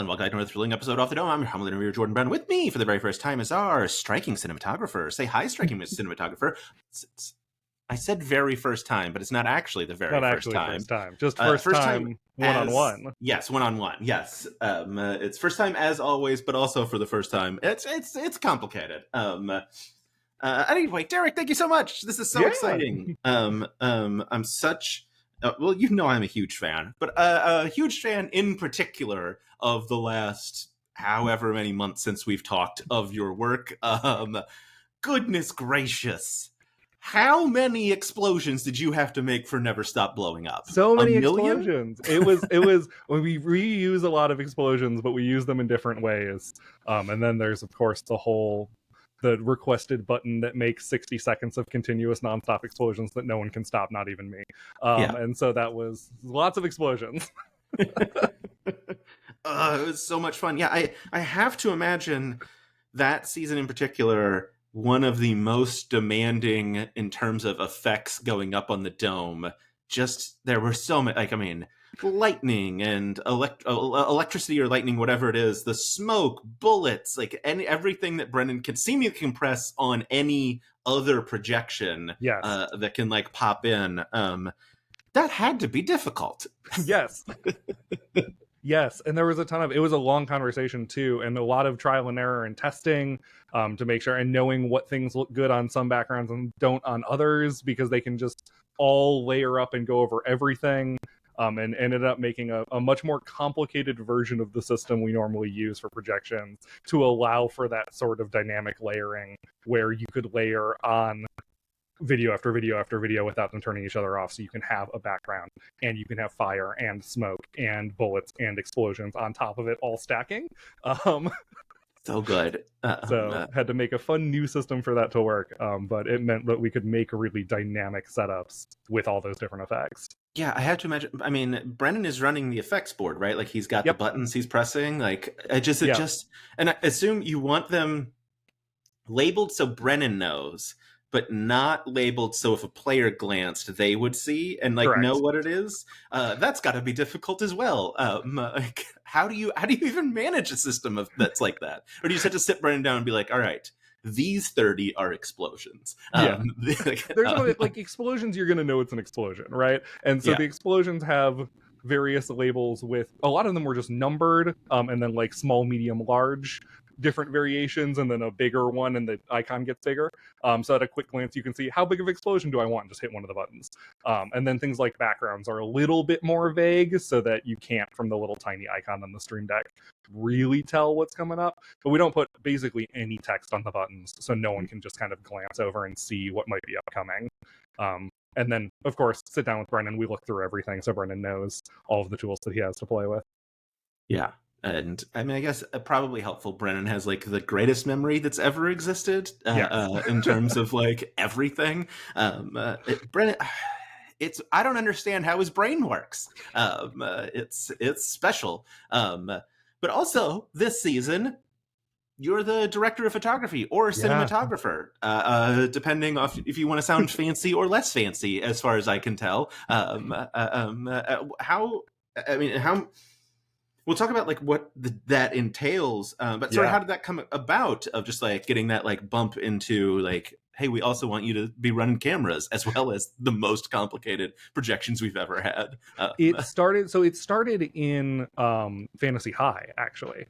and welcome to another thrilling episode off the dome. I'm your humble interviewer, Jordan Brown. With me for the very first time is our striking cinematographer. Say hi, striking cinematographer. I said very first time, but it's not actually the very first time. First time. Just first time one-on-one. Yes, one-on-one. Yes. It's first time as always, but also for the first time. It's complicated. Anyway, Derek, thank you so much. This is so exciting. I'm such... well, you know I'm a huge fan, but a huge fan in particular of the last however many months since we've talked of your work. Goodness gracious. How many explosions did you have to make for Never Stop Blowing Up? So many explosions. It was when we reuse a lot of explosions, but we use them in different ways. And then there's, of course, the requested button that makes 60 seconds of continuous nonstop explosions that no one can stop, not even me. And so that was lots of explosions. It was so much fun. Yeah, I have to imagine that season in particular, one of the most demanding in terms of effects going up on the dome. Just, there were so many, lightning and electricity or lightning, whatever it is, the smoke, bullets, everything that Brennan can seemingly compress on any other projection that can pop in. That had to be difficult. Yes. Yes, and there was it was a long conversation too, and a lot of trial and error and testing to make sure, and knowing what things look good on some backgrounds and don't on others, because they can just all layer up and go over everything. And ended up making a much more complicated version of the system we normally use for projections to allow for that sort of dynamic layering where you could layer on video after video after video without them turning each other off, so you can have a background and you can have fire and smoke and bullets and explosions on top of it, all stacking. So good. Had to make a fun new system for that to work, but it meant that we could make really dynamic setups with all those different effects. Yeah, I have to imagine. Brennan is running the effects board, right? He's got the buttons he's pressing. And I assume you want them labeled so Brennan knows, but not labeled so if a player glanced, they would see and know what it is. That's got to be difficult as well. How do you even manage a system that's like that? Or do you just have to sit Brennan down and be like, all right, these 30 are explosions. There's explosions, you're going to know it's an explosion, right? And so the explosions have various labels with, a lot of them were just numbered, and then small, medium, large, different variations, and then a bigger one, and the icon gets bigger. So at a quick glance, you can see how big of an explosion do I want, and just hit one of the buttons. And then things like backgrounds are a little bit more vague, so that you can't, from the little tiny icon on the Stream Deck, really tell what's coming up. But we don't put basically any text on the buttons, so no one can just kind of glance over and see what might be upcoming. And then, of course, sit down with Brennan. We look through everything, so Brennan knows all of the tools that he has to play with. Yeah. And I guess probably helpful. Brennan has the greatest memory that's ever existed in terms of everything. Brennan, I don't understand how his brain works. It's special. But also this season, you're the director of photography or cinematographer, depending on if you want to sound fancy or less fancy, as far as I can tell. We'll talk about what that entails, but sort of how did that come about, of just getting that bump into hey, we also want you to be running cameras as well as the most complicated projections we've ever had. It started in Fantasy High, actually.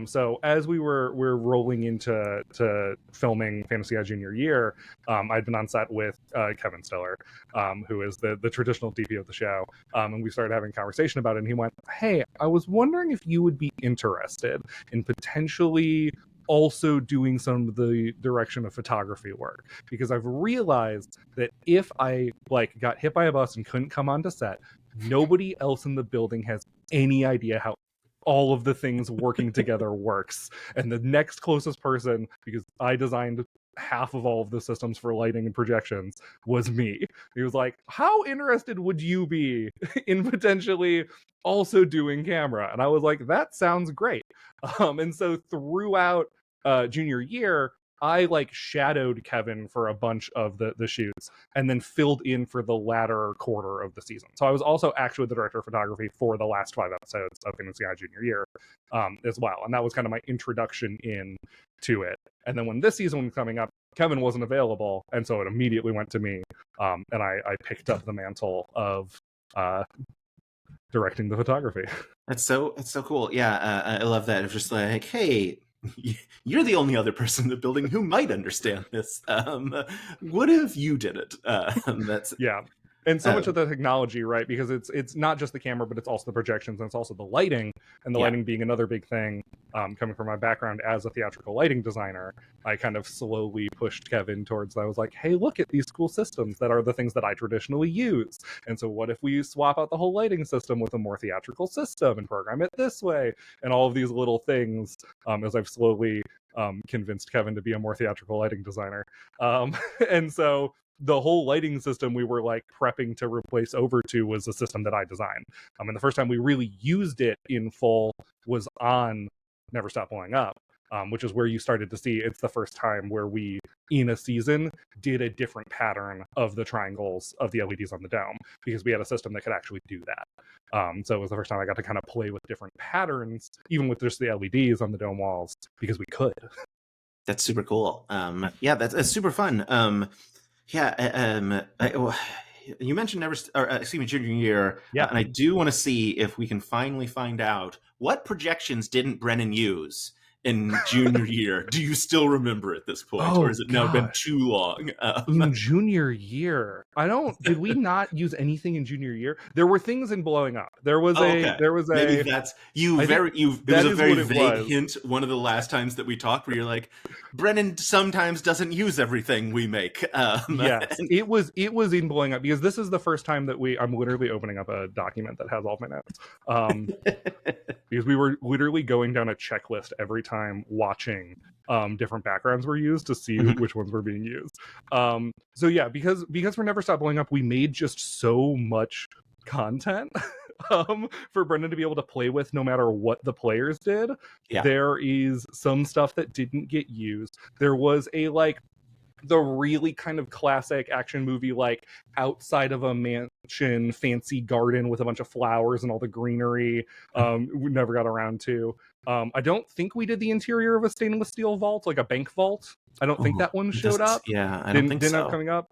So as we're rolling into filming Fantasy High junior year, I'd been on set with Kevin Stiller, who is the traditional DP of the show, and we started having a conversation about it, and he went, hey, I was wondering if you would be interested in potentially also doing some of the direction of photography work, because I've realized that if I got hit by a bus and couldn't come onto set, nobody else in the building has any idea how all of the things working together works. And the next closest person, because I designed half of all of the systems for lighting and projections, was me. He was like, how interested would you be in potentially also doing camera? And I was like, that sounds great. And so throughout junior year, I like shadowed Kevin for a bunch of the shoots and then filled in for the latter quarter of the season. So I was also actually the director of photography for the last 5 episodes of Fantasy High Junior Year as well. And that was kind of my introduction in to it. And then when this season was coming up, Kevin wasn't available, and so it immediately went to me, and I picked up the mantle of directing the photography. That's so cool. Yeah, I love that. It's just like, hey, you're the only other person in the building who might understand this. What if you did it? That's yeah. And so much of the technology, right? Because it's not just the camera, but it's also the projections, and it's also the lighting, and the lighting being another big thing. Coming from my background as a theatrical lighting designer, I kind of slowly pushed Kevin towards that. I was like, hey, look at these cool systems that are the things that I traditionally use. And so what if we swap out the whole lighting system with a more theatrical system and program it this way? And all of these little things, as I've slowly convinced Kevin to be a more theatrical lighting designer. And so the whole lighting system we were like prepping to replace over to was a system that I designed. And the first time we really used it in full was on Never Stop Blowing Up, which is where you started to see it's the first time where we, in a season, did a different pattern of the triangles of the LEDs on the dome, because we had a system that could actually do that. So it was the first time I got to kind of play with different patterns, even with just the LEDs on the dome walls, because we could. That's super cool. Yeah, that's super fun. You mentioned junior year. Yeah. And I do want to see if we can finally find out what projections didn't Brennan use in junior year. Do you still remember at this point, or has it now been too long? In junior year, did we not use anything in junior year? There were things in Blowing Up. There was maybe that's it was a very vague hint one of the last times that we talked, where you're like, Brennan sometimes doesn't use everything we make. Yes, it was in Blowing Up, because this is the first time that I'm literally opening up a document that has all of my notes. Because we were literally going down a checklist every time watching different backgrounds were used to see which ones were being used. So yeah, because for Never Stop Blowing Up, we made just so much content for Brendan to be able to play with no matter what the players did. Yeah. There is some stuff that didn't get used. There was the really kind of classic action movie, like outside of a mansion, fancy garden with a bunch of flowers and all the greenery. We never got around to. I don't think we did the interior of a stainless steel vault, like a bank vault. I don't think that one showed up. Yeah, I don't think so. Didn't have coming up.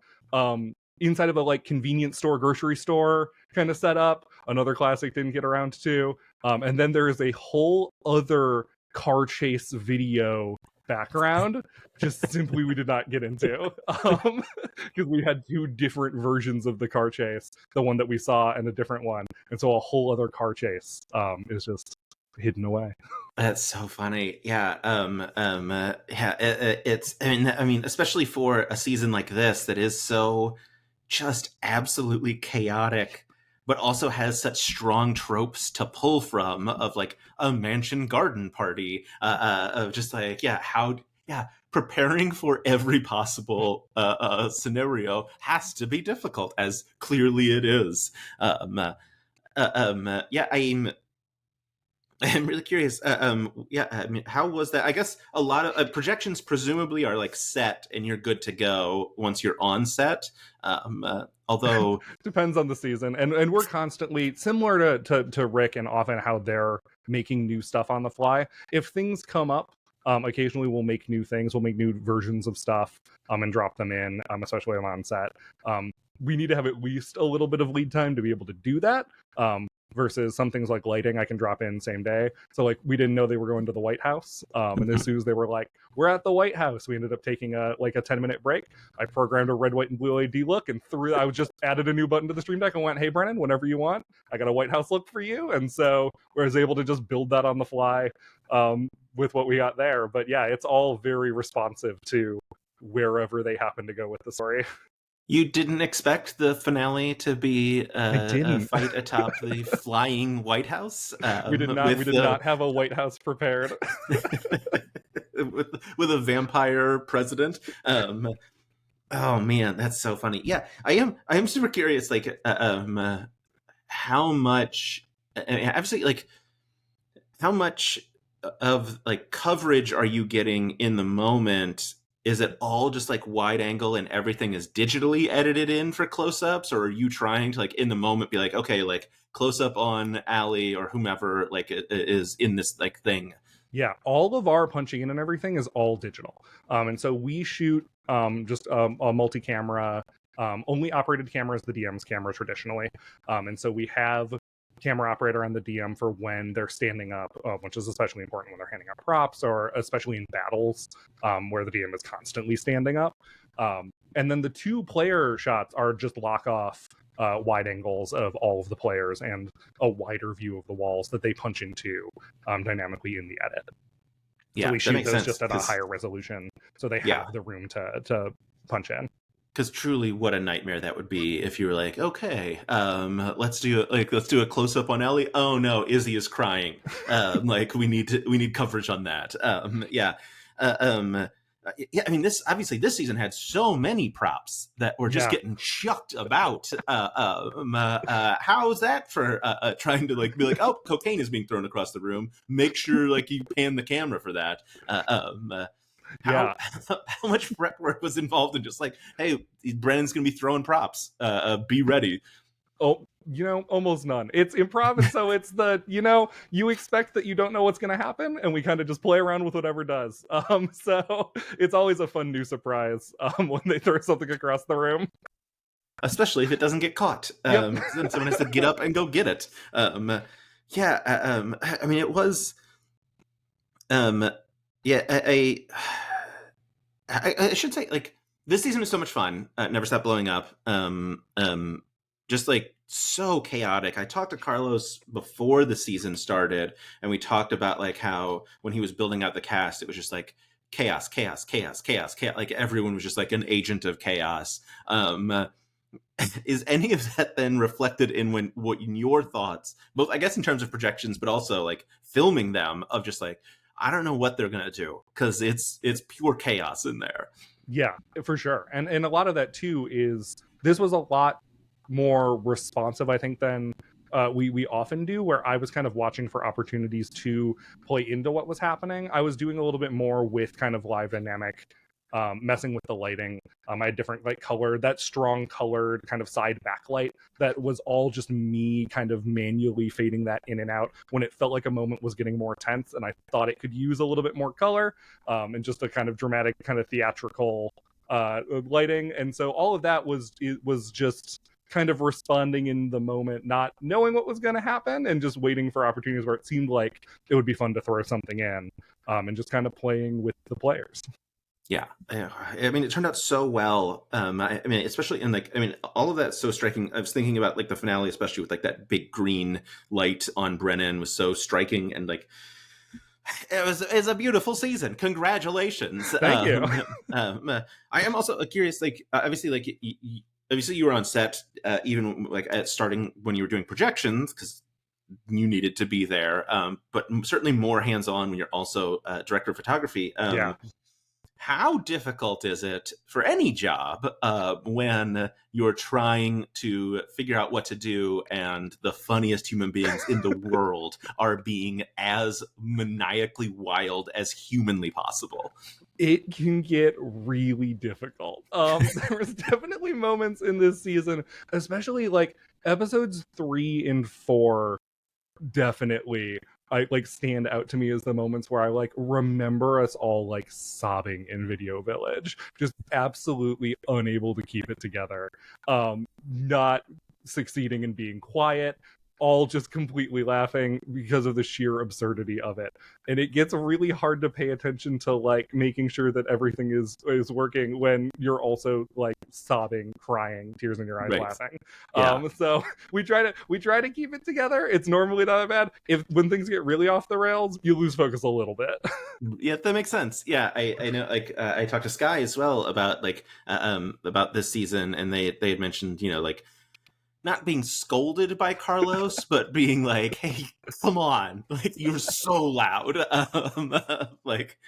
Inside of a convenience store, grocery store kind of setup. Another classic didn't get around to. And then there is a whole other car chase video background, just simply we did not get into, because we had 2 different versions of the car chase, the one that we saw and a different one, and so a whole other car chase is just hidden away. That's so funny. Yeah. It's I mean, especially for a season like this that is so just absolutely chaotic, but also has such strong tropes to pull from, of like a mansion garden party, of just like, preparing for every possible scenario has to be difficult, as clearly it is. I'm really curious. I mean, how was that? I guess a lot of projections presumably are like set and you're good to go once you're on set. Although depends on the season, and we're constantly similar to Rick and often how they're making new stuff on the fly. If things come up, occasionally we'll make new things. We'll make new versions of stuff and drop them in, especially on set. We need to have at least a little bit of lead time to be able to do that. Versus some things like lighting I can drop in same day. So like we didn't know they were going to the White House. And as soon as they were like, we're at the White House, we ended up taking a 10-minute break. I programmed a red, white, and blue LED look, and I just added a new button to the Stream Deck and went, hey Brennan, whenever you want, I got a White House look for you. And so I was able to just build that on the fly with what we got there. But yeah, it's all very responsive to wherever they happen to go with the story. You didn't expect the finale to be a fight atop the flying White House? We did not have a White House prepared. with a vampire president. Oh man, that's so funny. Yeah, I am super curious, like how much, obviously, like how much of like coverage are you getting in the moment is it all just like wide angle and everything is digitally edited in for close-ups, or are you trying to like in the moment be like, okay, like close up on Allie or whomever like is in this like thing? Yeah, all of our punching in and everything is all digital. And so we shoot just a multi-camera, only operated camera is the DM's camera traditionally. And so we have camera operator on the DM for when they're standing up, which is especially important when they're handing out props, or especially in battles where the DM is constantly standing up. And then the 2 player shots are just lock off wide angles of all of the players and a wider view of the walls that they punch into dynamically in the edit. Yeah, So we that shoot makes those sense just at a 'cause higher resolution, so they yeah, have the room to punch in. because truly, what a nightmare that would be if you were like, okay, let's do a close up on Ellie. Oh no, Izzy is crying. Like we need coverage on that. Yeah, yeah. I mean, this season had so many props that were just Yeah. getting chucked about. How's that for trying to like be like, oh, cocaine is being thrown across the room. Make sure like you pan the camera for that. How Yeah. how much prep work was involved in just like, hey, Brennan's gonna be throwing props, be ready. Oh, almost none. It's improv, and so it's you expect that you don't know what's going to happen, and we kind of just play around with whatever does. So it's always a fun new surprise when they throw something across the room. Especially if it doesn't get caught. Yep. Then someone has to get up and go get it. Yeah, I mean, it was yeah, I should say like this season was so much fun. Never Stop Blowing Up. Just like so chaotic. I talked to Carlos before the season started, and we talked about like how when he was building out the cast, it was just like chaos, chaos, chaos, chaos, chaos. Like everyone was just like an agent of chaos. Is any of that then reflected in what in your thoughts, both I guess in terms of projections, but also like filming them of just like I don't know what they're gonna do because it's pure chaos in there. Yeah, for sure. And a lot of that too is this was a lot more responsive, I think, than we often do, where I was kind of watching for opportunities to play into what was happening. I was doing a little bit more with kind of live dynamic, messing with the lighting. I had different like color, that strong colored kind of side backlight that was all just me kind of manually fading that in and out when it felt like a moment was getting more tense and I thought it could use a little bit more color, and just a kind of dramatic, kind of theatrical lighting. And so all of that was just kind of responding in the moment, not knowing what was going to happen and just waiting for opportunities where it seemed like it would be fun to throw something in, and just kind of playing with the players. Yeah, I mean, it turned out so well. I mean, especially in like, I mean, all of that's so striking. I was thinking about like the finale, especially with like that big green light on Brennan, was so striking, and like it's a beautiful season. Congratulations! Thank you. I am also curious, like obviously, like obviously you were on set even like at starting when you were doing projections because you needed to be there, but certainly more hands on when you're also director of photography. Yeah. How difficult is it for any job when you're trying to figure out what to do and the funniest human beings in the world are being as maniacally wild as humanly possible? It can get really difficult. There was definitely moments in this season, especially like episodes 3 and 4 definitely I like stand out to me as the moments where I like remember us all like sobbing in Video Village, just absolutely unable to keep it together, not succeeding in being quiet, all just completely laughing because of the sheer absurdity of it. And it gets really hard to pay attention to like making sure that everything is working when you're also like sobbing, crying, tears in your eyes, Right. laughing. Yeah. So we try to keep it together. It's normally not that bad. If when things get really off the rails, you lose focus a little bit. Yeah, that makes sense. Yeah, I know. Like, I talked to Sky as well about like about this season, and they had mentioned, you know, like not being scolded by Carlos, but being like, "Hey, come on! Like you're so loud." Like,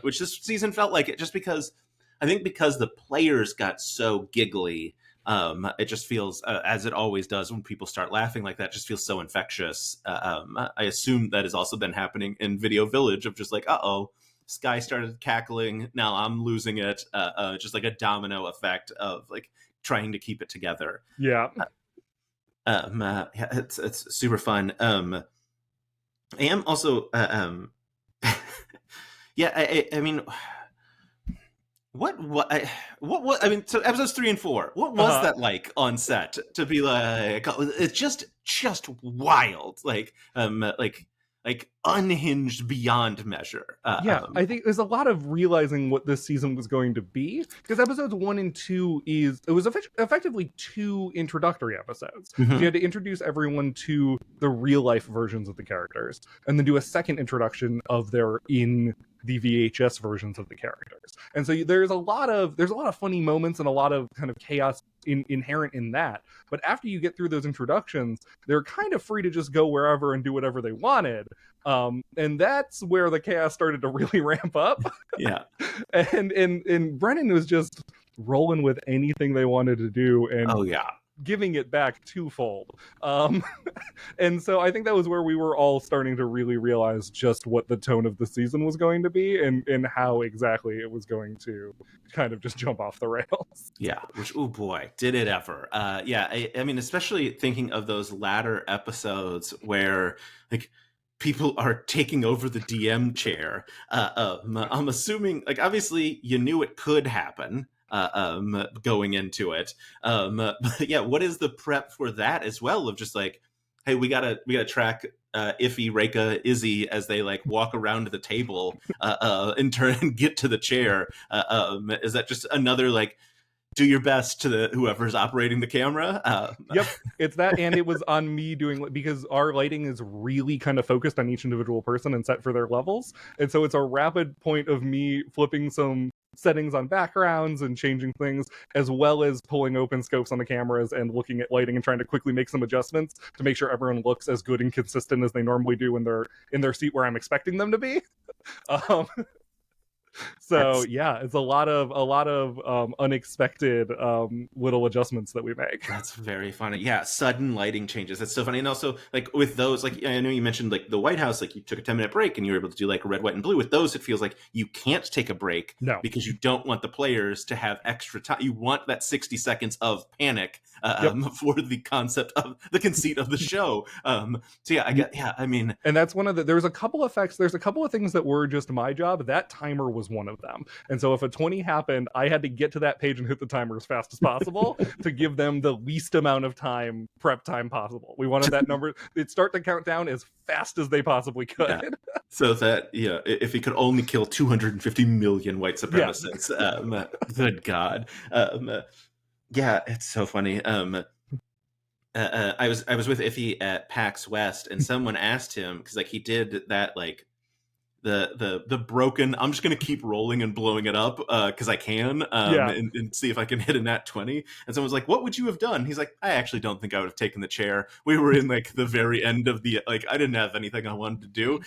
which this season felt like it, just because I think because the players got so giggly. It just feels, as it always does when people start laughing like that, just feels so infectious. I assume that has also been happening in Video Village of just like, uh-oh, Sky started cackling. Now I'm losing it. Just like a domino effect of like trying to keep it together. Yeah. Yeah, it's super fun. I am also yeah. I mean, what I mean, so episodes 3 and 4, what was Uh-huh. that like on set to be like, it's just wild, like unhinged beyond measure. Yeah, I think there's a lot of realizing what this season was going to be, because episodes 1 and 2 it was effectively 2 introductory episodes. So you Mhm. had to introduce everyone to the real life versions of the characters, and then do a second introduction of their in the VHS versions of the characters. And so there's a lot of funny moments and a lot of kind of chaos inherent in that. But after you get through those introductions, they're kind of free to just go wherever and do whatever they wanted. And that's where the chaos started to really ramp up. Yeah. And Brennan was just rolling with anything they wanted to do and Oh yeah. giving it back twofold. Um, and so I think that was where we were all starting to really realize just what the tone of the season was going to be, and how exactly it was going to kind of just jump off the rails. Yeah, which, oh boy, did it ever. Yeah, I mean, especially thinking of those latter episodes where like people are taking over the DM chair. I'm assuming, like, obviously you knew it could happen going into it. But yeah, what is the prep for that as well? Of just like, hey, we gotta track Iffy, Reka, Izzy as they like walk around the table and turn and get to the chair. Is that just another like, do your best to the whoever's operating the camera? Yep, it's that, and it was on me doing, because our lighting is really kind of focused on each individual person and set for their levels, and so it's a rapid point of me flipping some settings on backgrounds and changing things, as well as pulling open scopes on the cameras and looking at lighting and trying to quickly make some adjustments to make sure everyone looks as good and consistent as they normally do when they're in their seat where I'm expecting them to be. um, so That's yeah, it's a lot of unexpected little adjustments that we make. That's very funny. Yeah, sudden lighting changes. That's so funny. And also, like with those, like I know you mentioned like the White House, like you took a 10-minute break and you were able to do like red, white, and blue. With those, it feels like you can't take a break No. because you don't want the players to have extra time. You want that 60 seconds of panic Yep. for the concept of the conceit of the show. So yeah, I get. Yeah, I mean, And that's one of the, there's a couple of things that were just my job. That timer was one of them. And so if a 20 happened, I had to get to that page and hit the timer as fast as possible to give them the least amount of time, prep time possible. We wanted that number, they'd start the countdown as fast as they possibly could. Yeah. So that, yeah, if he could only kill 250 million white supremacists, good God. Yeah, it's so funny. I was with Iffy at PAX West, and someone asked him, because like he did that like the broken, I'm just gonna keep rolling and blowing it up because I can, and see if I can hit a nat 20. And someone's like, what would you have done? He's like, I actually don't think I would have taken the chair. We were in like the very end of the, like, I didn't have anything I wanted to do,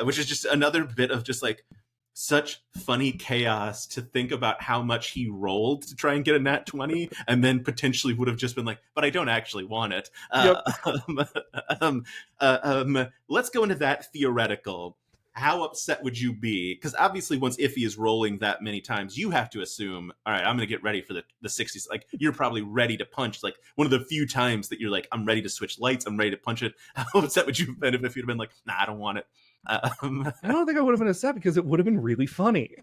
which is just another bit of just like such funny chaos to think about how much he rolled to try and get a nat 20 and then potentially would have just been like, but I don't actually want it. Let's go into that theoretical. How upset would you be? Because obviously once Iffy is rolling that many times, you have to assume, all right, I'm going to get ready for the 60s. Like, you're probably ready to punch. Like, one of the few times that you're like, I'm ready to switch lights, I'm ready to punch it. How upset would you have been if you'd have been like, nah, I don't want it? I don't think I would have been upset, because it would have been really funny.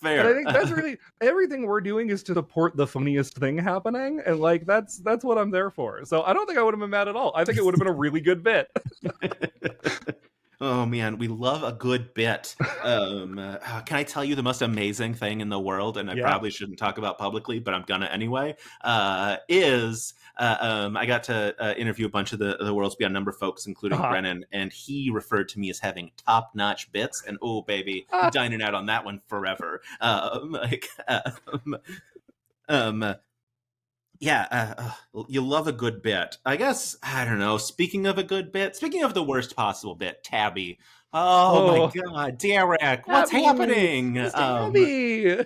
Fair. And I think that's really, everything we're doing is to support the funniest thing happening, and like that's what I'm there for. So I don't think I would have been mad at all. I think it would have been a really good bit. Oh man, we love a good bit. Can I tell you the most amazing thing in the world? And I probably shouldn't talk about publicly, but I'm gonna anyway. I got to interview a bunch of the Worlds Beyond Number folks, including Brennan, and he referred to me as having top-notch bits. And oh baby, I'm dining out on that one forever. You love a good bit. I guess, I don't know, speaking of a good bit, speaking of the worst possible bit, Tabby. Oh my God, Derek, what's happening? Tabby!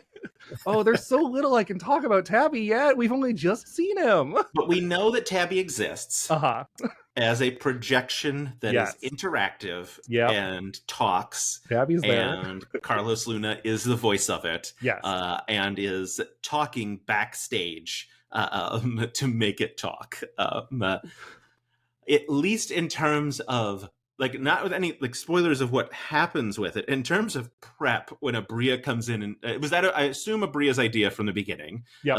Oh, there's so little I can talk about Tabby yet. We've only just seen him. But we know that Tabby exists Uh-huh. as a projection that is Yes. interactive Yep. and talks, Tabby's there. and Carlos Luna is the voice of it, Yes. and is talking backstage to make it talk. At least in terms of, like, not with any like spoilers of what happens with it, in terms of prep when Aabria comes in, and was that I assume Abria's idea from the beginning. Yep.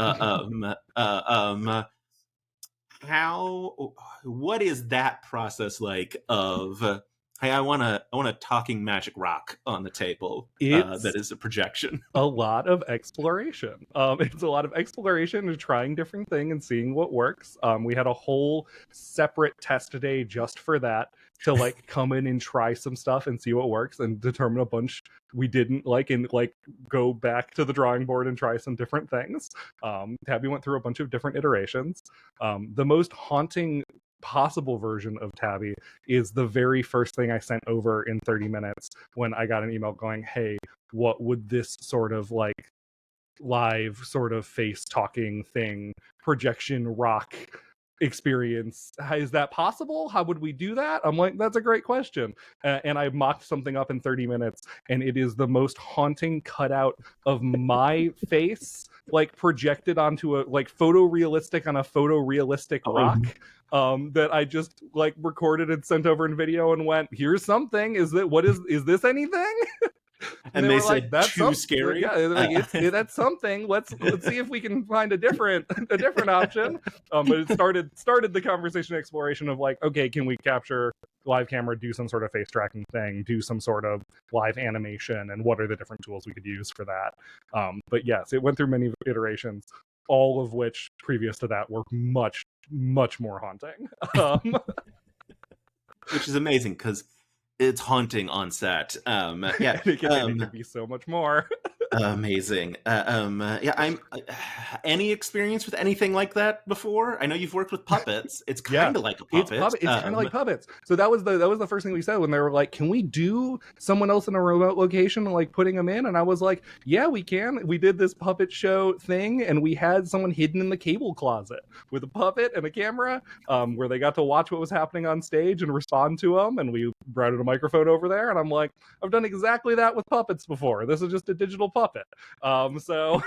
How what is that process like of hey, I want a talking magic rock on the table that It's is a projection. a lot of exploration. It's a lot of exploration and trying different things and seeing what works. We had a whole separate test day just for that, to like come in and try some stuff and see what works and determine a bunch we didn't like, and like go back to the drawing board and try some different things. Tabby went through a bunch of different iterations. The most haunting possible version of Tabby is the very first thing I sent over in 30 minutes when I got an email going, hey, what would this sort of like live sort of face talking thing, projection rock experience, is that possible? How would we do that? I'm like, that's a great question. And I mocked something up in 30 minutes, and it is the most haunting cutout of my face, like projected onto a like photorealistic on a photorealistic Oh, rock, that I just like recorded and sent over in video and went, here's something. Is that what is this anything? And and they they were like, said "That's too some, scary. yeah, like that's something. Let's see if we can find a different option." But it started the conversation exploration of like, okay, can we capture live camera, do some sort of face tracking thing, do some sort of live animation, and what are the different tools we could use for that? But yes, it went through many iterations, all of which previous to that were much more haunting. Which is amazing because it's haunting on set. Yeah. And it can be so much more. Amazing. Yeah, I'm. Any experience with anything like that before? I know you've worked with puppets. It's Yeah, kind of like a puppet. it's kind of like puppets. So that was the first thing we said when they were like, can we do someone else in a remote location, like putting them in? And I was like, yeah, we can. We did this puppet show thing, and we had someone hidden in the cable closet with a puppet and a camera, where they got to watch what was happening on stage and respond to them, and we routed a microphone over there. And I'm like, I've done exactly that with puppets before. This is just a digital puppet. So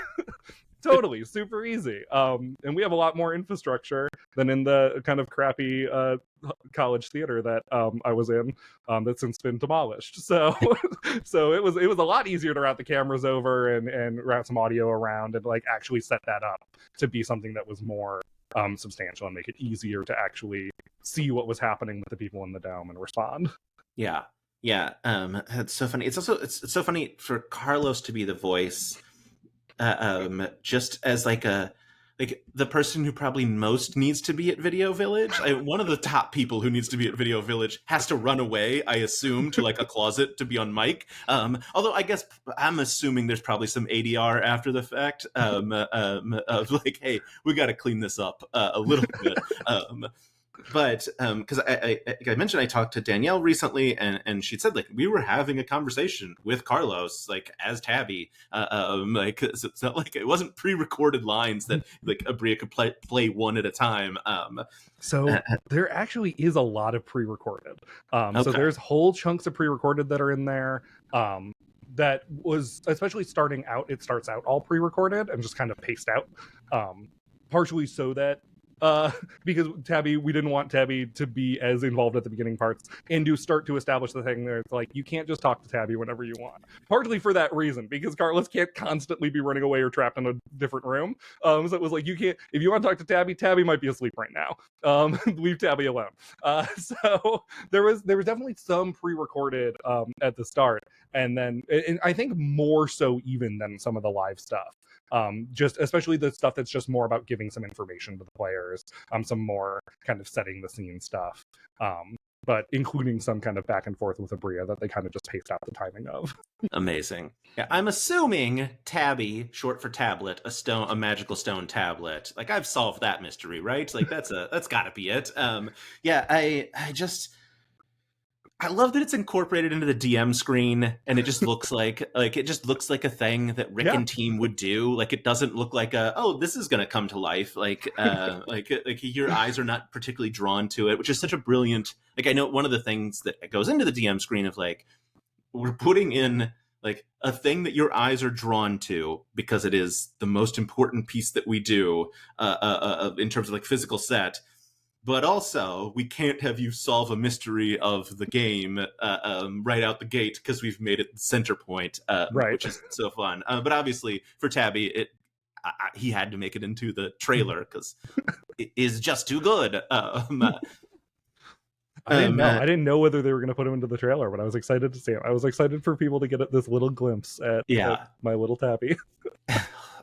totally super easy. And we have a lot more infrastructure than in the kind of crappy college theater that I was in, that's since been demolished. So so it was a lot easier to route the cameras over and route some audio around and like actually set that up to be something that was more substantial and make it easier to actually see what was happening with the people in the dome and respond. Yeah, yeah. It's so funny. It's so funny for Carlos to be the voice, just as like the person who probably most needs to be at Video Village. One of the top people who needs to be at Video Village has to run away, I assume, to like a closet to be on mic. Although I guess I'm assuming there's probably some ADR after the fact, of like, hey, we got to clean this up a little bit. But because I mentioned I talked to Danielle recently, and she said like we were having a conversation with Carlos like as Tabby, like it's not like it wasn't pre-recorded lines that like Aabria could play one at a time. So there actually is a lot of pre-recorded. Okay. So there's whole chunks of pre-recorded that are in there. That was especially starting out. It starts out all pre-recorded and just kind of paced out, partially so that because Tabby, we didn't want Tabby to be as involved at the beginning parts and to start to establish the thing there. It's like, you can't just talk to Tabby whenever you want. Partly for that reason, because Carlos can't constantly be running away or trapped in a different room. So it was like, you can't, if you want to talk to Tabby, Tabby might be asleep right now. Leave Tabby alone. So there was definitely some pre-recorded at the start. And then, and I think more so even than some of the live stuff. Just especially the stuff that's just more about giving some information to the players, some more kind of setting the scene stuff, but including some kind of back and forth with Aabria that they kind of just paced out the timing of. Amazing. Yeah, I'm assuming Tabby, short for tablet, a magical stone tablet. Like I've solved that mystery, right? Like that's got to be it. Yeah, I just I love that it's incorporated into the DM screen, and it just looks like it just looks like a thing that Rick Yeah. and team would do. Like, it doesn't look like this is going to come to life. Like your eyes are not particularly drawn to it, which is such a brilliant. Like, I know one of the things that goes into the DM screen of like, we're putting in like a thing that your eyes are drawn to because it is the most important piece that we do in terms of like physical set. But also, we can't have you solve a mystery of the game right out the gate because we've made it the center point, Right. which is so fun. But obviously, for Tabby, he had to make it into the trailer because it is just too good. I didn't know. I didn't know whether they were going to put him into the trailer, but I was excited to see him. I was excited for people to get this little glimpse at my little Tabby.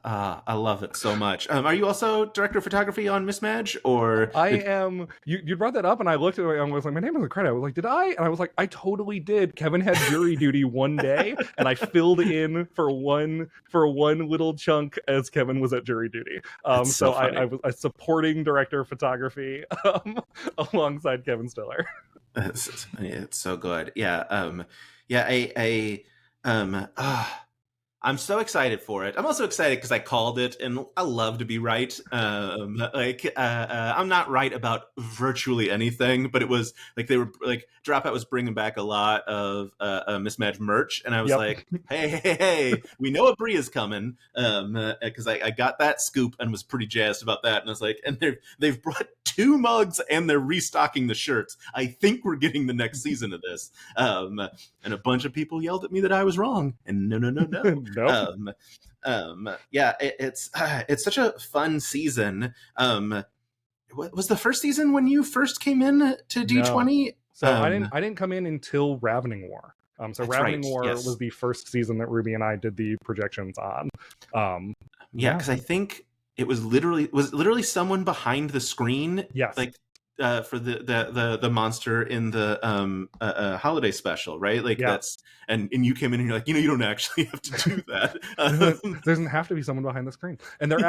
I love it so much. Are you also director of photography on Mismatch, or I am. You brought that up, and I looked at it. And I was like, my name isn't credit. I was like, did I? And I was like, I totally did. Kevin had jury duty one day, and I filled in for one little chunk as Kevin was at jury duty. So I was a supporting director of photography alongside Kevin Stiller. It's so good. Yeah. I'm so excited for it. I'm also excited because I called it, and I love to be right. I'm not right about virtually anything, but it was like they were like Dropout was bringing back a lot of Mismatch merch, and I was like, hey, we know Aabria's coming, because I got that scoop and was pretty jazzed about that, and I was like, and they've brought 2 mugs and they're restocking the shirts. I think we're getting the next season of this, and a bunch of people yelled at me that I was wrong, and no. Nope. It's such a fun season. What was the first season when you first came in to D20? No. So I didn't come in until Ravening War. Ravening War was the first season that Ruby and I did the projections on. Because I think it was literally someone behind the screen. Yes. Like for the monster in the holiday special, right? Like that's and you came in and you're like, you don't actually have to do that. There doesn't have to be someone behind the screen, and they're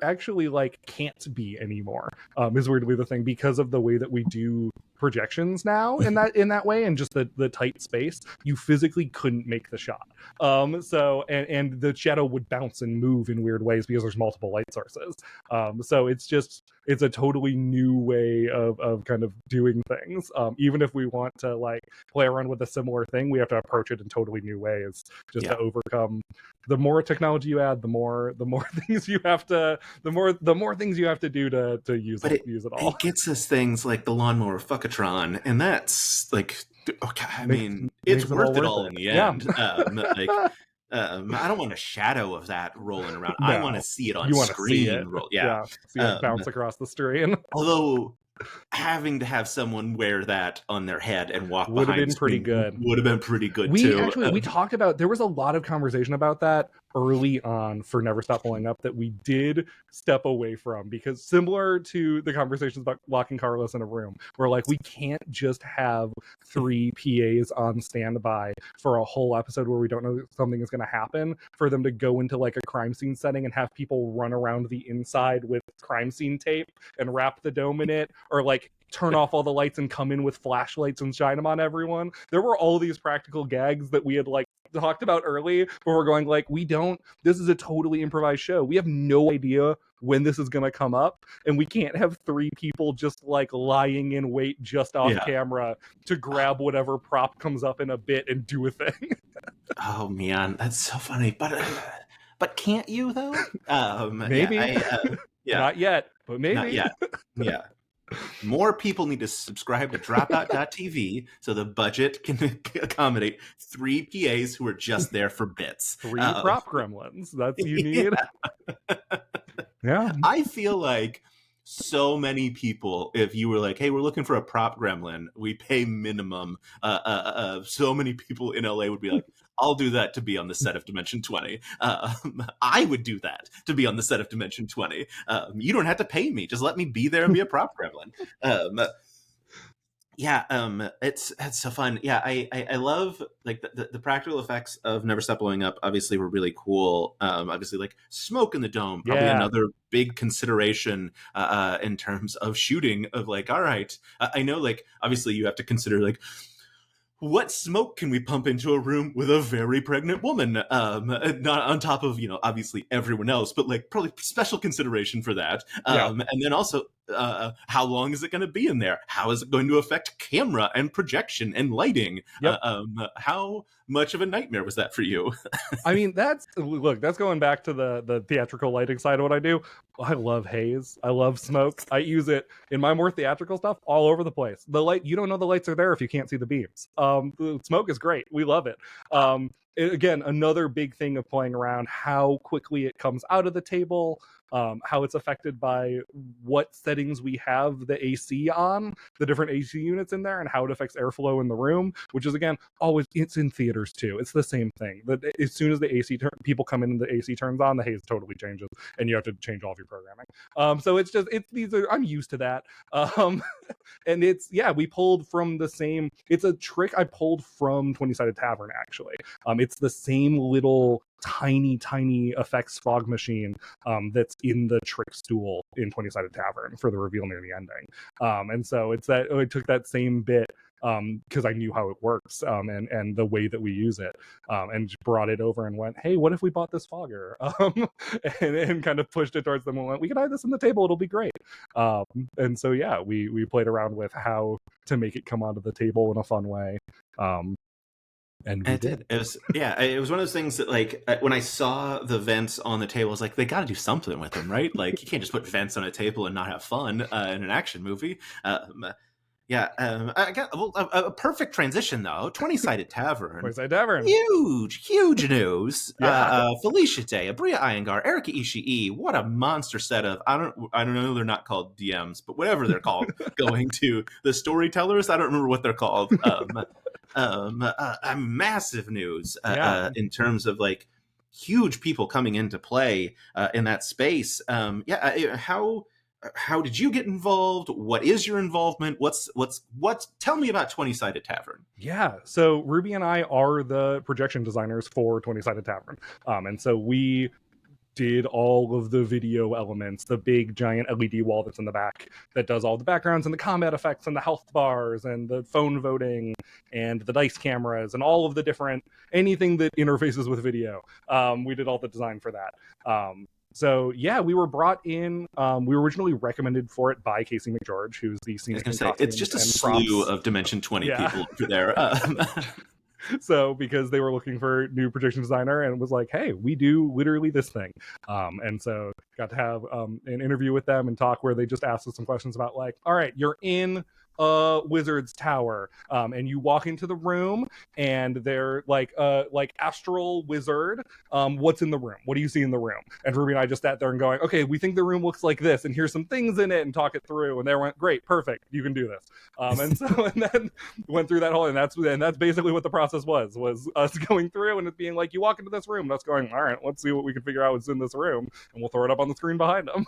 actually like can't be anymore. Is weirdly the thing because of the way that we do projections now in that way, and just the tight space, you physically couldn't make the shot. So the shadow would bounce and move in weird ways because there's multiple light sources. So it's a totally new way of kind of doing things. Even if we want to like play around with a similar thing, we have to approach it in totally new ways just to overcome. The more technology you add, the more things you have to the more things you have to do to use it all. It gets us things like the lawnmower fuckatron, and that's like, okay, I mean, it's worth it all in the end. I don't want a shadow of that rolling around. No. I want to see it on screen. See it bounce across the screen. Although having to have someone wear that on their head and walk would have behind been pretty good. Would have been pretty good too. We talked about, there was a lot of conversation about that early on for Never Stop Pulling Up that we did step away from, because similar to the conversations about locking Carlos in a room, we're like, we can't just have 3 PAs on standby for a whole episode where we don't know something is going to happen, for them to go into like a crime scene setting and have people run around the inside with crime scene tape and wrap the dome in it, or like turn off all the lights and come in with flashlights and shine them on everyone. There were all these practical gags that we had like talked about early where we're going like, this is a totally improvised show. We have no idea when this is going to come up, and we can't have 3 people just like lying in wait just off camera to grab whatever prop comes up in a bit and do a thing. Oh man, that's so funny. But can't you though? Maybe. Not yet, but maybe. Not yet. Yeah. More people need to subscribe to dropout.tv so the budget can accommodate 3 PAs who are just there for bits. 3 prop gremlins. That's you need. Yeah. I feel like so many people, if you were like, hey, we're looking for a prop gremlin, we pay minimum. So many people in LA would be like, I'll do that to be on the set of Dimension 20. I would do that to be on the set of Dimension 20. You don't have to pay me. Just let me be there and be a prop gremlin. It's so fun. Yeah, I love like the practical effects of Never Stop Blowing Up. Obviously, were really cool. Obviously, like smoke in the dome, probably another big consideration in terms of shooting. Of like, all right, I know, like obviously you have to consider like what smoke can we pump into a room with a very pregnant woman? Not on top of, obviously everyone else, but like probably special consideration for that. Yeah. And then also, how long is it going to be in there? How is it going to affect camera and projection and lighting? Yep. How much of a nightmare was that for you? I mean, that's going back to the theatrical lighting side of what I do. I love haze. I love smoke. I use it in my more theatrical stuff all over the place. The light, you don't know the lights are there if you can't see the beams. The smoke is great. We love it. Again, another big thing of playing around, how quickly it comes out of the table, how it's affected by what settings we have the AC on, the different AC units in there, and how it affects airflow in the room, which is, again, always, it's in theaters too. It's the same thing. That as soon as the people come in and the AC turns on, the haze totally changes, and you have to change all of your programming. So I'm used to that. And we pulled from the same. It's a trick I pulled from 20 Sided Tavern, actually. It's the same little tiny effects fog machine that's in the trick stool in 20 Sided Tavern for the reveal near the ending. And so I took that same bit because I knew how it works and the way that we use it, and brought it over and went, hey, what if we bought this fogger? And kind of pushed it towards them and went, we can hide this in the table, it'll be great. And so we played around with how to make it come onto the table in a fun way. And we did. It was one of those things that, like, when I saw the vents on the table, I was like, they got to do something with them, right? Like, you can't just put vents on a table and not have fun in an action movie. I got a perfect transition though. 20 Sided Tavern. 20 Sided Tavern. Huge news. Yeah. Felicia Day, Aabria Iyengar, Erika Ishii. What a monster set of I don't know, they're not called DMs, but whatever they're called, going to the storytellers. I don't remember what they're called. Massive news in terms of like huge people coming into play in that space. How did you get involved? What is your involvement? Tell me about 20 Sided Tavern. Yeah, so Ruby and I are the projection designers for 20 Sided Tavern. And so we did all of the video elements, the big giant LED wall that's in the back that does all the backgrounds and the combat effects and the health bars and the phone voting and the dice cameras and all of the different, anything that interfaces with video. We did all the design for that. So we were brought in. We were originally recommended for it by Casey McGeorge, who's the scenic. It's just a slew of Dimension 20 people over there. So because they were looking for a new projection designer and was like, hey, we do literally this thing. And so got to have an interview with them and talk where they just asked us some questions about like, all right, you're in a wizard's tower, and you walk into the room and they're like astral wizard, what's in the room, what do you see in the room? And Ruby and I just sat there and going, okay, we think the room looks like this and here's some things in it, and talk it through, and they went, great, perfect, you can do this. And then went through that whole, and that's basically what the process was us going through and it being like, you walk into this room and us going, all right, let's see what we can figure out what's in this room, and we'll throw it up on the screen behind them.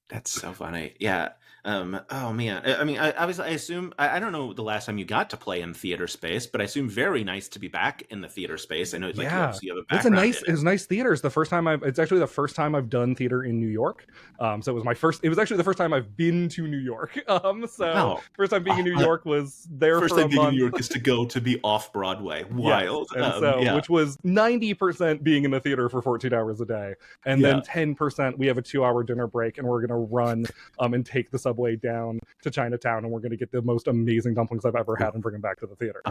That's so funny. Yeah. Oh man. I mean, I assume, I don't know the last time you got to play in theater space, but I assume very nice to be back in the theater space. I know you have a background. It's nice theater. It's actually the first time I've done theater in New York. So it was actually the first time I've been to New York. First time being in New York was there first for time a being month. in New York is to be off Broadway. Wild. Yes. And which was 90% being in the theater for 14 hours a day. And then 10% we have a 2-hour dinner break and we're going to run and take the subway down to Chinatown, and we're going to get the most amazing dumplings I've ever had and bring them back to the theater.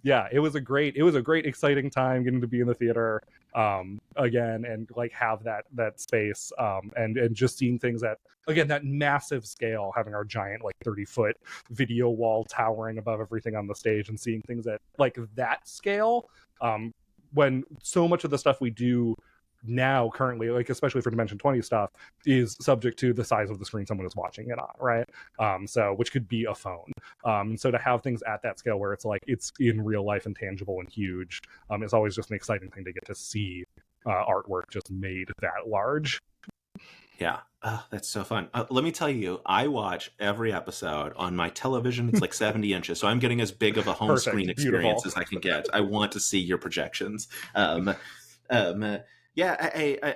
It was a great exciting time getting to be in the theater again and like have that space and just seeing things at, again, that massive scale, having our giant like 30-foot video wall towering above everything on the stage and seeing things at like that scale, when so much of the stuff we do now currently, like especially for Dimension 20 stuff, is subject to the size of the screen someone is watching it on, right? So which could be a phone. So to have things at that scale where it's like it's in real life and tangible and huge, is always just an exciting thing to get to see artwork just made that large. Yeah. Oh, that's so fun. Let me tell you, I watch every episode on my television. It's like 70 inches. So I'm getting as big of a home screen experience as I can get. I want to see your projections. I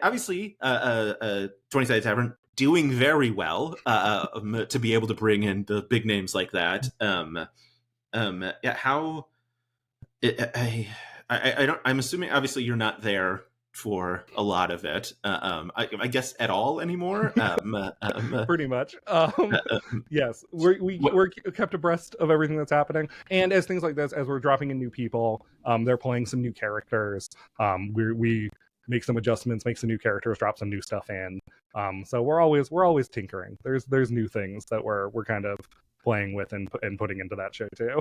obviously, 20 Sided Tavern doing very well to be able to bring in the big names like that. Yeah, how I don't. I'm assuming obviously you're not there for a lot of it. I guess at all anymore. Pretty much. Yes, What? we're kept abreast of everything that's happening, and as things like this, as we're dropping in new people, they're playing some new characters. We make some adjustments, make some new characters, drop some new stuff in. So we're always tinkering. There's new things that we're kind of playing with and putting into that show too.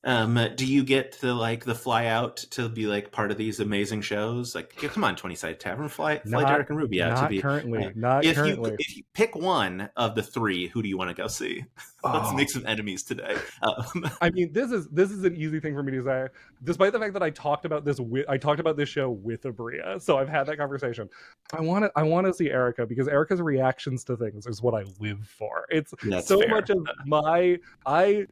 Do you get the fly out to be like part of these amazing shows? Like, come on, 20 Sided Tavern, fly Not Derek and Ruby out to not be. currently, not If currently. you pick one of the three, who do you want to go see? Let's Oh, make some enemies today. I mean, this is an easy thing for me to say, despite the fact that I talked about this show with Aabria, so I've had that conversation. I want to see Erika because Erika's reactions to things is what I live for. It's That's so fair. much of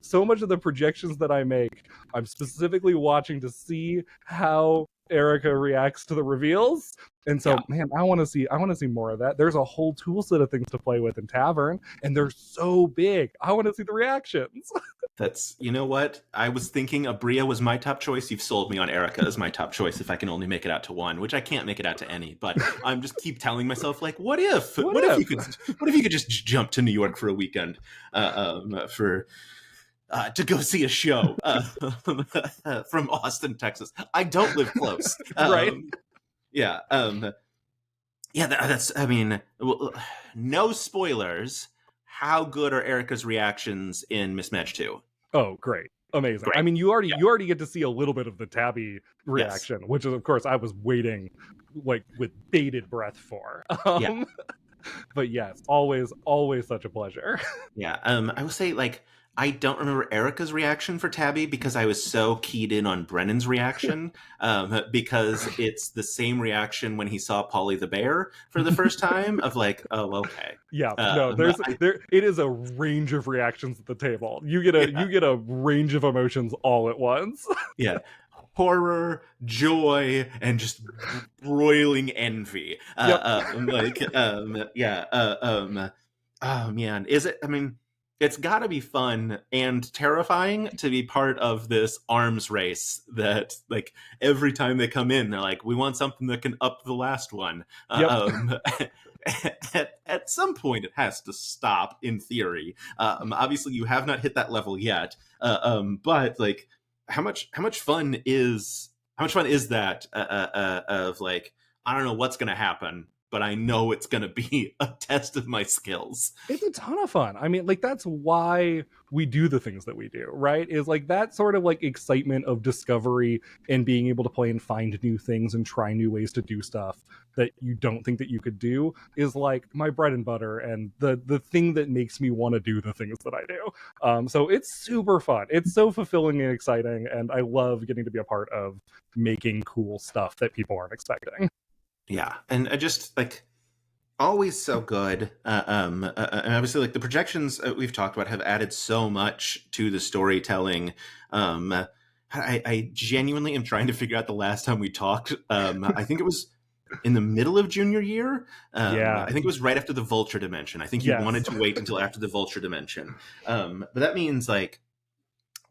so much of the projections that I make. I'm specifically watching to see how Erika reacts to the reveals. And so, Yeah. man, I want to see more of that. There's a whole tool set of things to play with in Tavern, and they're so big. I want to see the reactions. That's, you know what? I was thinking Aabria was my top choice. You've sold me on Erika as my top choice if I can only make it out to one, which I can't make it out to any. But I'm just keep telling myself, like, what if? What What if if? you could just jump to New York for a weekend for to go see a show from Austin, Texas? I don't live close. Right? Yeah. Yeah. That's. I mean, no spoilers. How good are Erika's reactions in Mismatch 2? Oh, great. Amazing. I Great. mean, Yeah. you already get to see a little bit of the Tabby Yes. reaction, which is of course I was waiting like with bated breath for. Yeah. But yes, always such a pleasure. Yeah. I will say, like, I don't remember Erika's reaction for Tabby because I was so keyed in on Brennan's reaction. Because it's the same reaction when he saw Polly the bear for the first time of like, oh, okay. Yeah, no, there it is a range of reactions at the table. You get a Yeah, range of emotions all at once. yeah. Horror, joy, and just broiling envy. Yep. Yeah. Oh man, is it? I mean, it's got to be fun and terrifying to be part of this arms race that, like, every time they come in, they're like, "We want something that can up the last one." Yep. At some point, it has to stop. In theory, obviously, you have not hit that level yet. But like, how much fun is that? Of like, I don't know what's going to happen, but I know it's going to be a test of my skills. It's a ton of fun. I mean, like that's why we do the things that we do, right? Is like that sort of like excitement of discovery and being able to play and find new things and try new ways to do stuff that you don't think that you could do is like my bread and butter and the thing that makes me want to do the things that I do. So it's super fun. It's so fulfilling and exciting, and I love getting to be a part of making cool stuff that people aren't expecting. Yeah, and I just like always so good. And obviously, like the projections we've talked about have added so much to the storytelling. I genuinely am trying to figure out the last time we talked. I think it was in the middle of junior year. Yeah. I think it was right after the Vulture Dimension. I think you Yes. wanted to wait until after the Vulture Dimension. But that means like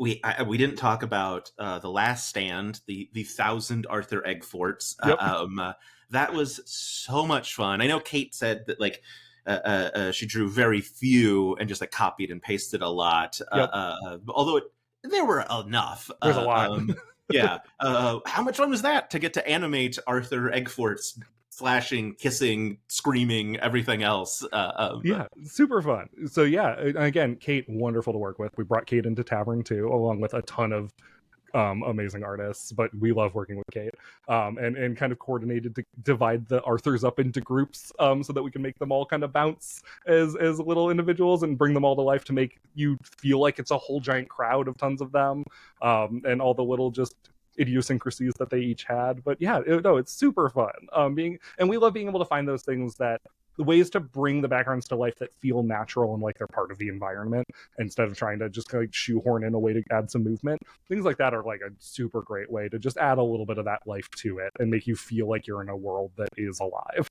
we didn't talk about the Last Stand, the 1,000 Arthur Egg Forts. Yep. That was so much fun. I know Kate said that like she drew very few and just like copied and pasted a lot. Yep. Although there were enough. There's a lot. Yeah. How much fun was that to get to animate Arthur Eggfort's flashing, kissing, screaming, everything else? Yeah, super fun. So yeah, again, Kate, wonderful to work with. We brought Kate into Tavern too, along with a ton of amazing artists, but we love working with Kate, and kind of coordinated to divide the Arthurs up into groups, so that we can make them all kind of bounce as little individuals and bring them all to life to make you feel like it's a whole giant crowd of tons of them, and all the little just idiosyncrasies that they each had. But yeah, it's super fun. And we love being able to find those things that the ways to bring the backgrounds to life that feel natural and like they're part of the environment instead of trying to just like shoehorn in a way to add some movement. Things like that are like a super great way to just add a little bit of that life to it and make you feel like you're in a world that is alive.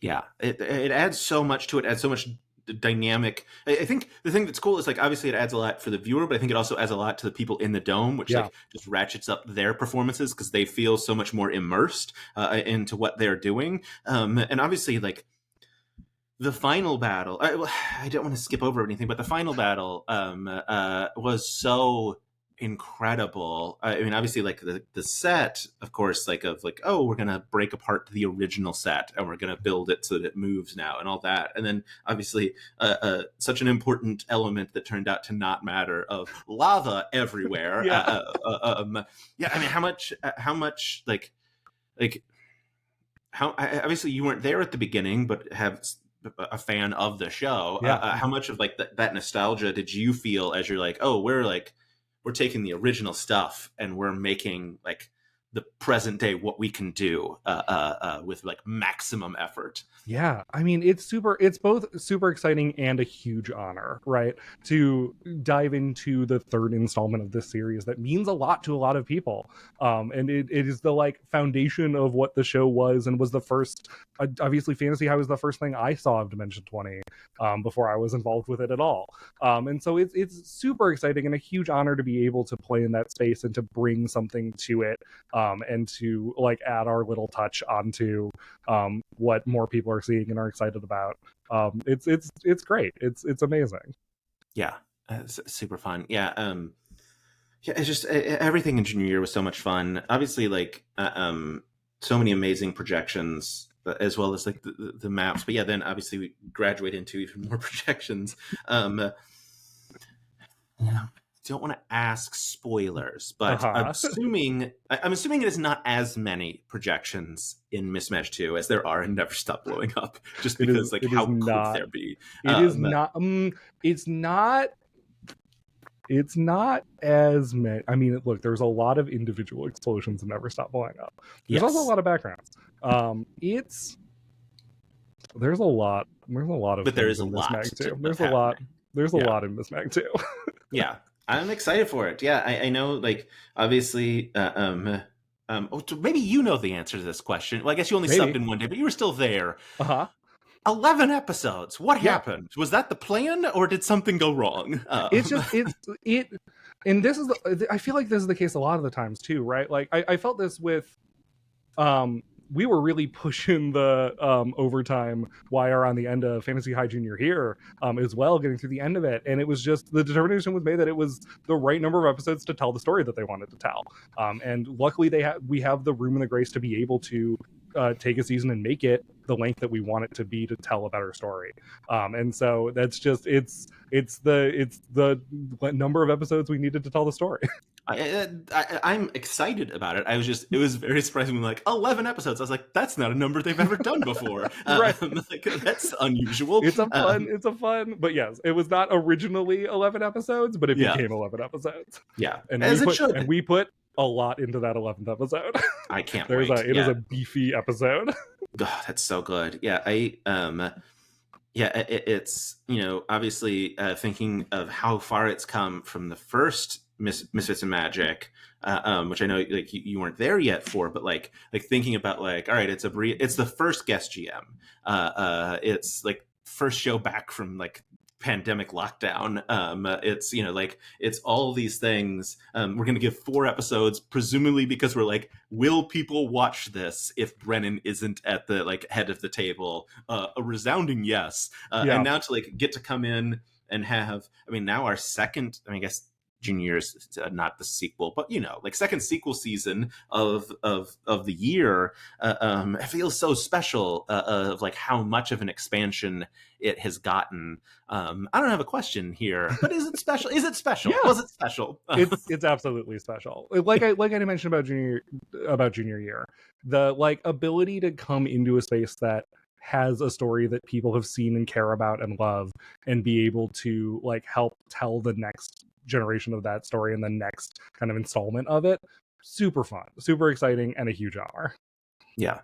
Yeah, it adds so much to it. Adds so much dynamic. I think the thing that's cool is like obviously it adds a lot for the viewer, but I think it also adds a lot to the people in the dome, which Yeah. like just ratchets up their performances because they feel so much more immersed into what they're doing. And obviously like the final battle, I don't want to skip over anything, but the final battle was so incredible. I mean, obviously, like the set, of course, like of like, oh, we're gonna break apart the original set and we're gonna build it so that it moves now and all that, and then obviously, such an important element that turned out to not matter of lava everywhere. Yeah. Yeah, I mean, how much like how obviously you weren't there at the beginning, but have a fan of the show. Yeah. How much of like that nostalgia did you feel as you're like, oh, we're taking the original stuff and we're making like the present day what we can do with like maximum effort. Yeah, I mean, it's both super exciting and a huge honor, right? To dive into the third installment of this series that means a lot to a lot of people. And it is the like foundation of what the show was, and was the first, obviously Fantasy High was the first thing I saw of Dimension 20 before I was involved with it at all. And so it's super exciting and a huge honor to be able to play in that space and to bring something to it, and to like add our little touch onto what more people are seeing and are excited about. It's great. It's amazing. Yeah, it's super fun. Yeah, yeah. It's just everything in junior year was so much fun. Obviously, like so many amazing projections, as well as like the maps. But yeah, then obviously we graduate into even more projections. Yeah. Don't want to ask spoilers, but I'm assuming it is not as many projections in Mismatch 2 as there are in Never Stop Blowing Up, just because like how could there be? It's not as many. I mean, look, there's a lot of individual explosions and Never Stop Blowing Up. There's also a lot of backgrounds. There's a lot of, but there is a lot too. There's a lot in Miss Mag too. Yeah, I'm excited for it. Yeah, I know, like obviously, maybe you know the answer to this question. Well, I guess you only subbed in one day, but you were still there. 11 episodes. What happened? Was that the plan, or did something go wrong? And this is I feel like this is the case a lot of the times too, right? Like I felt this with we were really pushing the overtime wire on the end of Fantasy High Junior here as well, getting through the end of it, and it was just the determination was made that it was the right number of episodes to tell the story that they wanted to tell, and luckily we have the room and the grace to be able to take a season and make it the length that we want it to be to tell a better story, and so that's just it's the number of episodes we needed to tell the story. I'm excited about it. It was very surprising. Like 11 episodes. I was like, that's not a number they've ever done before. Right. Like, that's unusual. It's a fun, but yes, it was not originally 11 episodes, but it became 11 episodes. Yeah. And we put a lot into that 11th episode. I can't wait. It is a beefy episode. Oh, that's so good. Yeah. It's, obviously thinking of how far it's come from the first Misfits and Magic, which I know like you weren't there yet for, but like thinking about like, all right, it's the first guest GM. It's like first show back from like pandemic lockdown. It's it's all these things. We're gonna give 4 episodes, presumably because we're like, will people watch this if Brennan isn't at the like head of the table? A resounding yes. And now to like get to come in and have, now our second, I guess Junior's not the sequel, but like second sequel season of the year, it feels so special of like how much of an expansion it has gotten. I don't have a question here, but is it special? Is it special? Yeah. Was it special? It's absolutely special. Like I mentioned about junior year, the like ability to come into a space that has a story that people have seen and care about and love, and be able to like help tell the next generation of that story and the next kind of installment of it. Super fun, super exciting, and a huge honor. Yeah.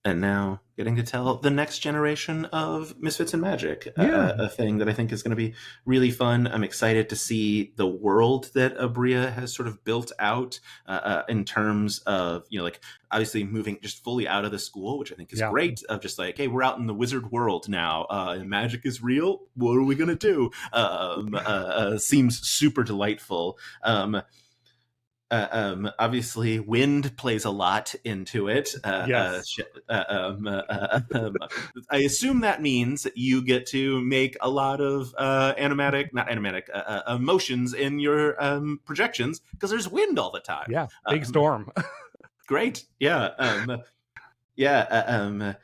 and now getting to tell the next generation of Misfits and Magic, Yeah, a thing that I think is going to be really fun. I'm excited to see the world that Aabria has sort of built out in terms of, like obviously moving just fully out of the school, which I think is yeah. great. Of just like, hey, we're out in the wizard world now. Magic is real. What are we going to do? Seems super delightful. Obviously, wind plays a lot into it. Yes. I assume that means you get to make a lot of not animatic, motions in your projections because there's wind all the time. Yeah. Big storm. Great, yeah, yeah.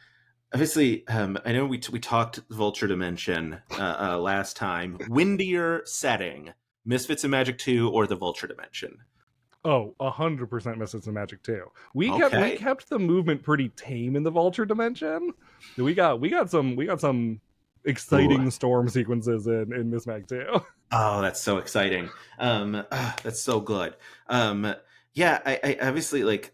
Obviously, I know we talked Vulture Dimension last time. Windier setting, Misfits and Magic 2 or the Vulture Dimension? Oh, 100% Misfits and Magic too. We Okay. kept the movement pretty tame in the Vulture dimension. We got some Ooh. exciting storm sequences in Miss Mag too. Oh, that's so exciting. That's so good. Yeah, I obviously like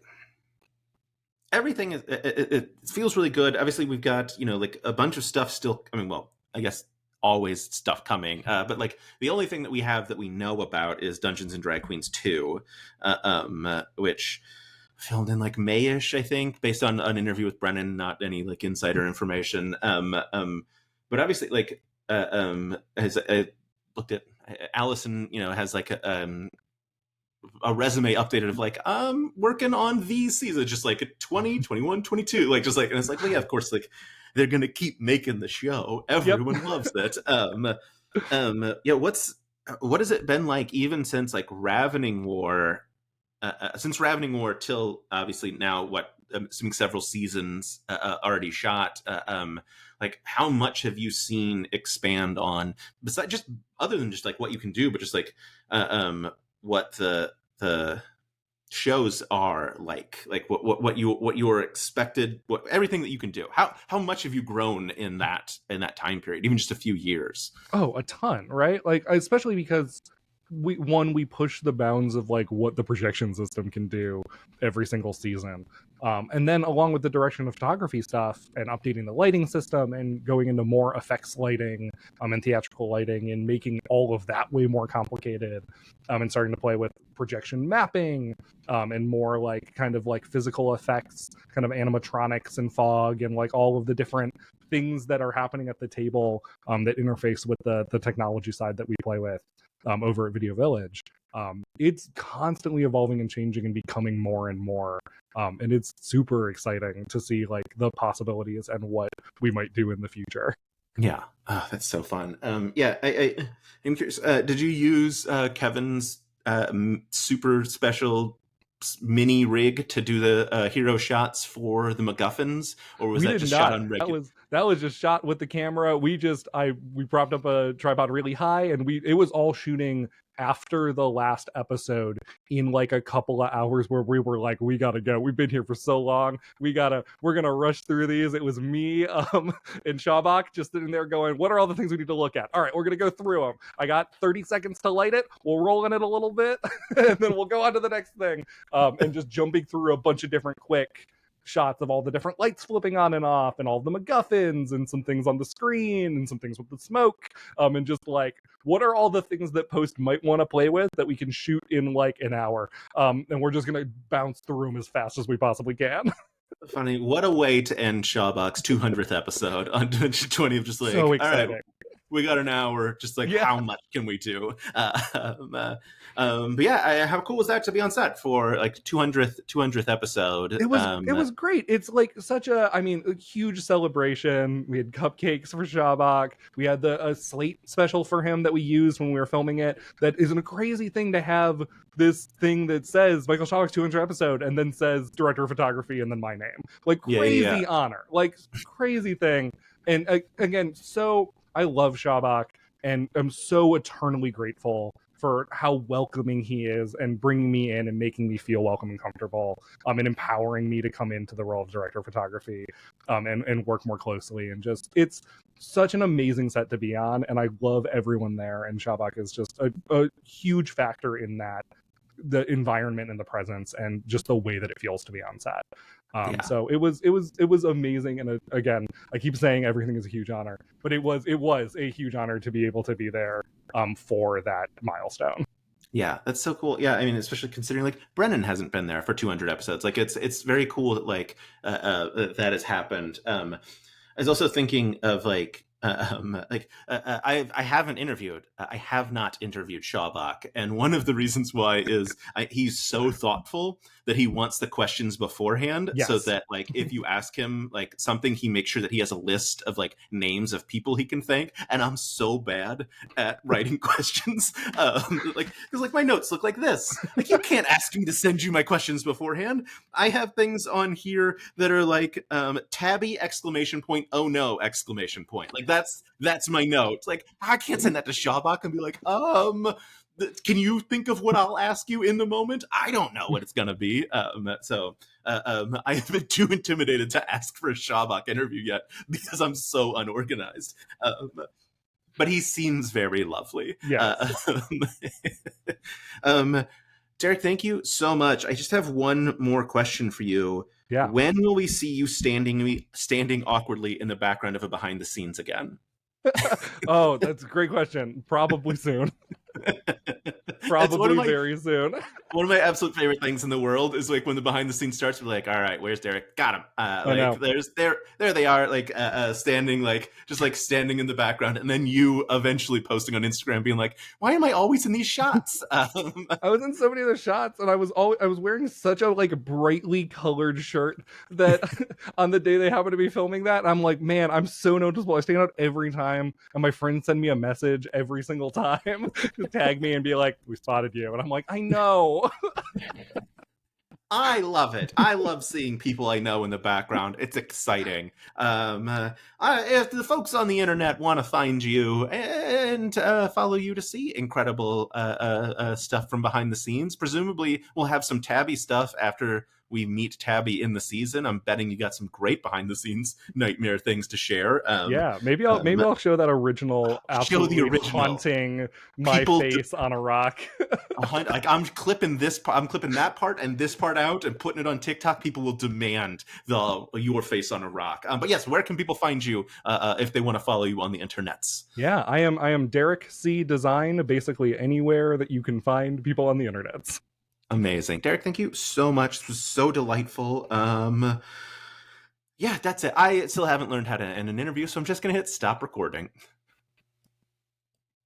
everything it feels really good. Obviously, we've got like a bunch of stuff still. I mean, well, I guess always stuff coming. But like the only thing that we have that we know about is Dungeons and Drag Queens 2, which filmed in like Mayish, I think, based on an interview with Brennan, not any like insider information. But obviously, like as I looked at Allison, has like a resume updated of like I'm working on these seasons, just like 20, 21, 22, like just like, and it's like, well, yeah, of course, like they're gonna keep making the show. Yep. Everyone loves it. Yeah, what has it been like even since like Ravening War? Since Ravening War till obviously now, what I'm assuming several seasons already shot. Like how much have you seen expand on besides just other than just like what you can do, but just like what the shows are like what you are expected, what everything that you can do. How much have you grown in that time period, even just a few years? Oh, a ton, right? Like especially because we push the bounds of like what the projection system can do every single season, and then along with the direction of photography stuff and updating the lighting system and going into more effects lighting, and theatrical lighting and making all of that way more complicated, and starting to play with projection mapping, and more like kind of like physical effects, kind of animatronics and fog and like all of the different things that are happening at the table, that interface with the technology side that we play with, over at Video Village. It's constantly evolving and changing and becoming more and more. And it's super exciting to see like the possibilities and what we might do in the future. Yeah, oh, that's so fun. Yeah, I'm curious. Did you use Kevin's super special mini rig to do the hero shots for the MacGuffins, or was We that did just shot not. on That regular? was just shot with the camera. We propped up a tripod really high, and it was all shooting after the last episode in like a couple of hours where we were like, we gotta go. We've been here for so long. We're gonna rush through these. It was me and Shabak just sitting there going, what are all the things we need to look at? All right, we're gonna go through them. I got 30 seconds to light it. We'll roll in it a little bit, and then we'll go on to the next thing. And just jumping through a bunch of different quick shots of all the different lights flipping on and off and all the MacGuffins and some things on the screen and some things with the smoke, and just like what are all the things that post might want to play with that we can shoot in like an hour, and we're just gonna bounce through them as fast as we possibly can. Funny, what a way to end Shawbox 200th episode on 20 of just So like, all right, exciting. we got an hour. Just like, Yeah. how much can we do? But yeah, how cool was that to be on set for like 200th episode? It was great. It's like such a huge celebration. We had cupcakes for Shabak. We had a slate special for him that we used when we were filming it. That is a crazy thing to have, this thing that says Michael Shabak's 200th episode and then says director of photography and then my name. Like Yeah, yeah, crazy honor. Like crazy thing. And again, so I love Shabak and I'm so eternally grateful for how welcoming he is and bringing me in and making me feel welcome and comfortable, and empowering me to come into the role of director of photography, and work more closely. And just, it's such an amazing set to be on. And I love everyone there. And Shabak is just a huge factor in that the environment and the presence and just the way that it feels to be on set. Yeah. So it was amazing, and again, I keep saying everything is a huge honor, but it was a huge honor to be able to be there for that milestone. Yeah, that's so cool. Yeah, I mean, especially considering like Brennan hasn't been there for 200 episodes. Like it's very cool that like that has happened. I was also thinking of I haven't interviewed. I have not interviewed Shawbach, and one of the reasons why is he's so thoughtful that he wants the questions beforehand, Yes. so that like if you ask him like something, he makes sure that he has a list of like names of people he can thank. And I'm so bad at writing questions, because like my notes look like this. Like you can't ask me to send you my questions beforehand. I have things on here that are like Tabby exclamation point, oh no exclamation point. Like that's my note. Like I can't send that to Shawbach and be like, can you think of what I'll ask you in the moment? I don't know what it's gonna be. I have been too intimidated to ask for a Shawbach interview yet because I'm so unorganized. But he seems very lovely. Yes. Derek, thank you so much. I just have one more question for you. Yeah. When will we see you standing awkwardly in the background of a behind the scenes again? Oh, that's a great question. Probably soon. Probably very soon. One of my absolute favorite things in the world is like when the behind the scenes starts, we're like, all right, where's Derek? Got him. There they are, like standing, like just like standing in the background, and then you eventually posting on Instagram being like, why am I always in these shots? I was in so many of the shots, and I was wearing such a like brightly colored shirt that on the day they happened to be filming that, I'm like, man, I'm so noticeable. I stand out every time, and my friends send me a message every single time to tag me and be like, we spotted you, and I'm like, I know. I love it. I love seeing people I know in the background. It's exciting. If the folks on the internet want to find you and follow you to see incredible stuff from behind the scenes, presumably we'll have some Tabby stuff after we meet Tabby in the season. I'm betting you got some great behind the scenes nightmare things to share. Yeah, maybe I'll show that original, absolutely show the original. haunting my face on a rock. Like I'm clipping that part and this part out and putting it on TikTok. People will demand your face on a rock. But yes, where can people find you if they want to follow you on the internets? Yeah, I am Derek C Design, basically anywhere that you can find people on the internets. Amazing. Derek, thank you so much. This was so delightful. Yeah, that's it. I still haven't learned how to end an interview, so I'm just going to hit stop recording.